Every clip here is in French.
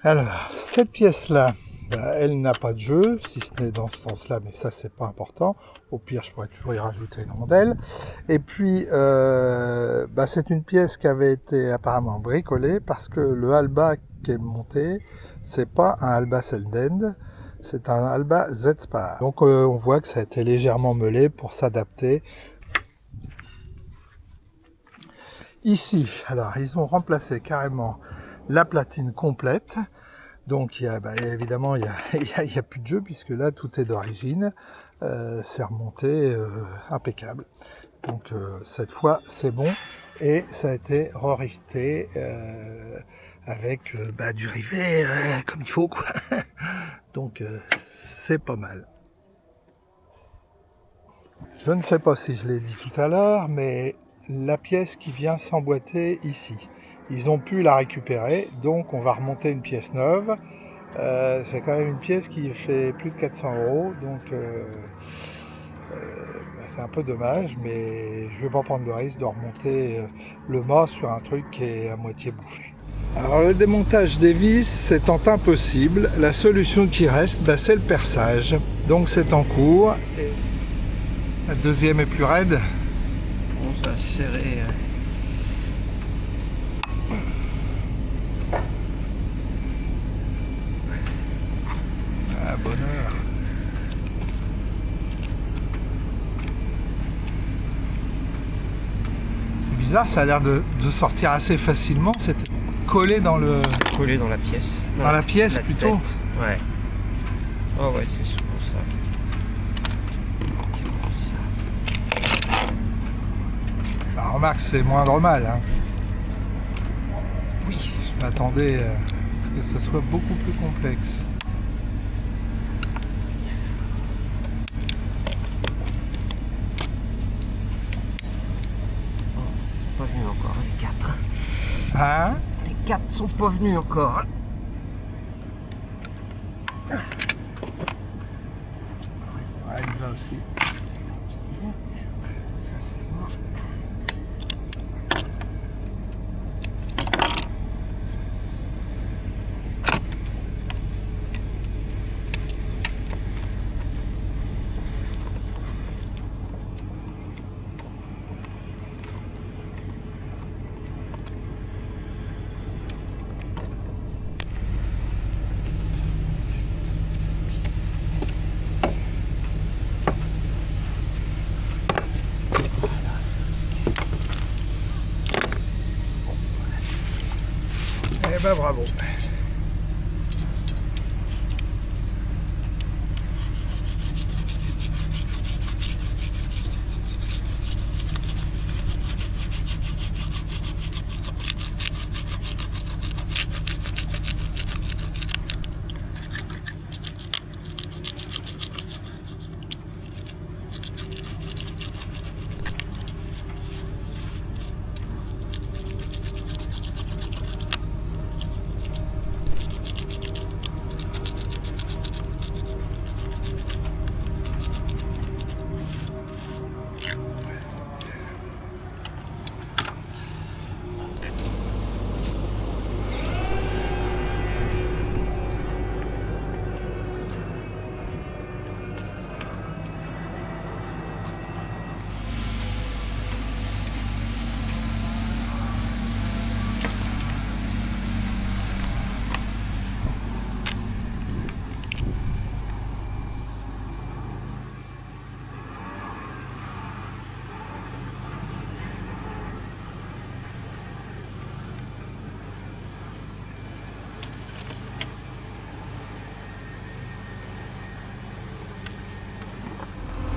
Alors, cette pièce-là, elle n'a pas de jeu, si ce n'est dans ce sens-là, mais ça, c'est pas important. Au pire, je pourrais toujours y rajouter une rondelle. Et puis, c'est une pièce qui avait été apparemment bricolée parce que le Alba qui est monté, c'est pas un Alba Selden, c'est un Alba Z-Spar. Donc, on voit que ça a été légèrement meulé pour s'adapter. Ici, alors, ils ont remplacé carrément la platine complète. Donc évidemment il y a plus de jeu puisque là tout est d'origine, c'est remonté impeccable. Donc cette fois c'est bon et ça a été re-rifté avec du rivet comme il faut quoi. Donc c'est pas mal. Je ne sais pas si je l'ai dit tout à l'heure, mais la pièce qui vient s'emboîter ici, ils ont pu la récupérer, donc on va remonter une pièce neuve. C'est quand même une pièce qui fait plus de 400 €, donc c'est un peu dommage, mais je ne vais pas prendre le risque de remonter le mât sur un truc qui est à moitié bouffé. Alors le démontage des vis étant impossible, la solution qui reste, c'est le perçage. Donc c'est en cours. Et la deuxième est plus raide. Bon, ça va serrer. Ah, bonheur. C'est bizarre, ça a l'air de sortir assez facilement. C'est collé dans le. Collé dans la pièce. Dans la pièce plutôt. Tête. Ouais. Oh ouais, c'est souvent ça. Bah, remarque, c'est moindre mal. Hein. Oui. Je m'attendais à ce que ce soit beaucoup plus complexe. Pas venu encore, les 4. Hein? Les 4 sont pas venus encore. Ouais, il va aussi. Ça c'est bon. Eh ben bravo.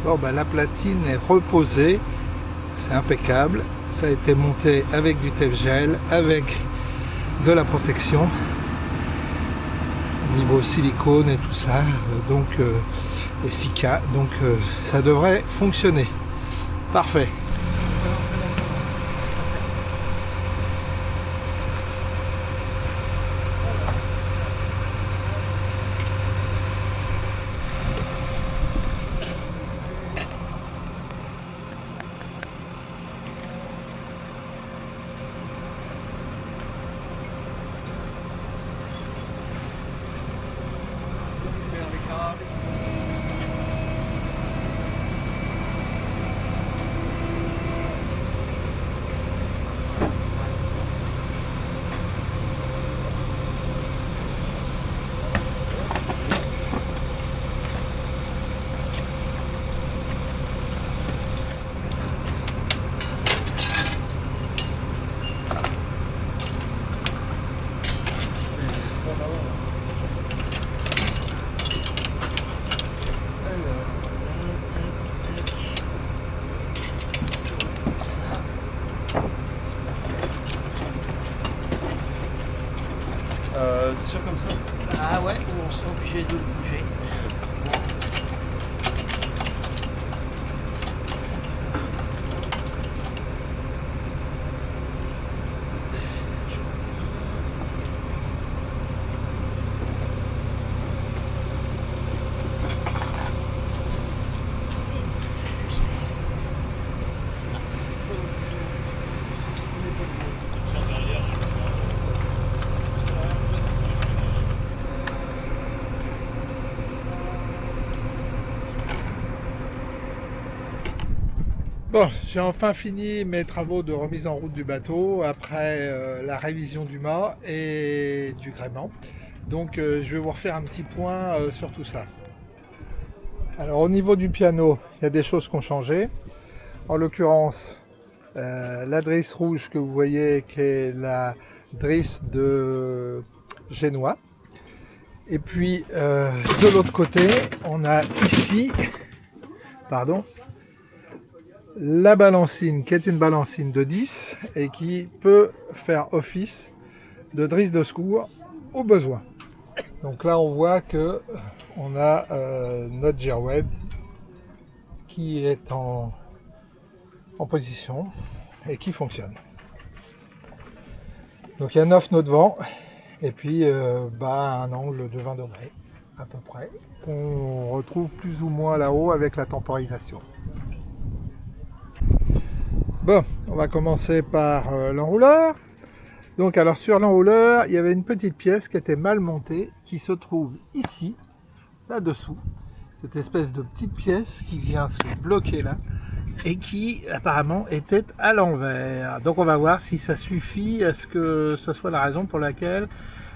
Bon, la platine est reposée, c'est impeccable. Ça a été monté avec du Tefgel, avec de la protection, niveau silicone et tout ça, et Sika, donc ça devrait fonctionner. Parfait. T'es sûr comme ça? Ah ouais, on sera obligé de bouger. Bon, j'ai enfin fini mes travaux de remise en route du bateau après la révision du mât et du gréement. Donc je vais vous refaire un petit point sur tout ça. Alors au niveau du piano, il y a des choses qui ont changé. En l'occurrence, la drisse rouge que vous voyez qui est la drisse de Génois. Et puis de l'autre côté, on a ici, la balancine qui est une balancine de 10 et qui peut faire office de drisse de secours au besoin. Donc là on voit que on a notre girouette qui est en position et qui fonctionne. Donc il y a 9 nœuds de vent et puis un angle de 20 degrés à peu près qu'on retrouve plus ou moins là-haut avec la temporisation. Bon, on va commencer par l'enrouleur. Donc alors sur l'enrouleur, il y avait une petite pièce qui était mal montée, qui se trouve ici, là-dessous. Cette espèce de petite pièce qui vient se bloquer là, et qui apparemment était à l'envers. Donc on va voir si ça suffit à ce que ce soit la raison pour laquelle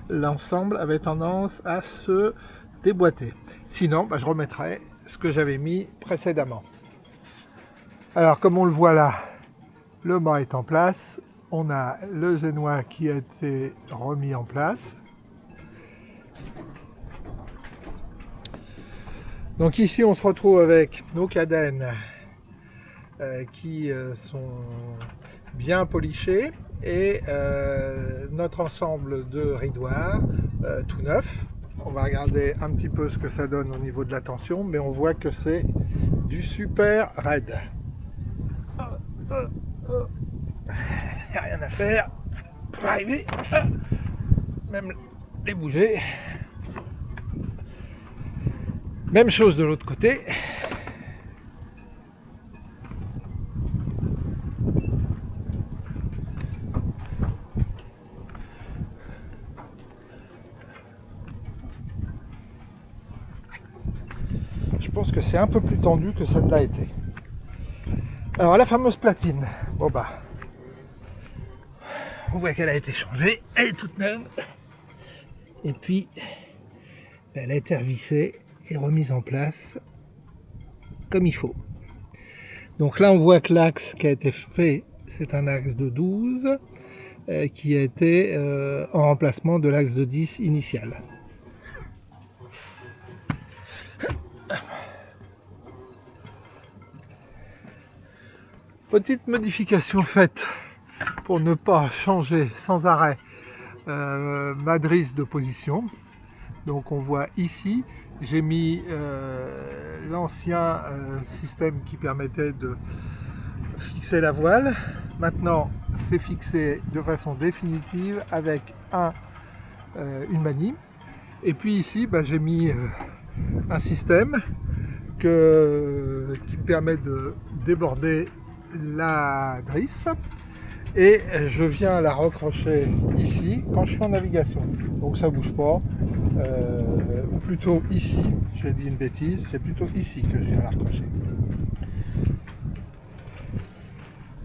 l'ensemble avait tendance à se déboîter. Sinon, je remettrai ce que j'avais mis précédemment. Alors comme on le voit là, le mât est en place, on a le génois qui a été remis en place. Donc ici on se retrouve avec nos cadènes qui sont bien polichées et notre ensemble de ridoirs tout neuf. On va regarder un petit peu ce que ça donne au niveau de la tension, mais on voit que c'est du super raide. Il n'y a rien à faire pour arriver, même les bouger. Même chose de l'autre côté. Je pense que c'est un peu plus tendu que ça ne l'a été. Alors la fameuse platine, on voit qu'elle a été changée, elle est toute neuve. Et puis, elle a été revissée et remise en place comme il faut. Donc là, on voit que l'axe qui a été fait, c'est un axe de 12 qui a été en remplacement de l'axe de 10 initial. Petite modification faite pour ne pas changer sans arrêt ma drisse de position. Donc on voit ici, j'ai mis l'ancien système qui permettait de fixer la voile. Maintenant c'est fixé de façon définitive avec une manie. Et puis ici j'ai mis un système qui me permet de déborder la drisse et je viens la recrocher ici quand je suis en navigation, donc ça bouge pas, ou plutôt ici, j'ai dit une bêtise, c'est plutôt ici que je viens la recrocher.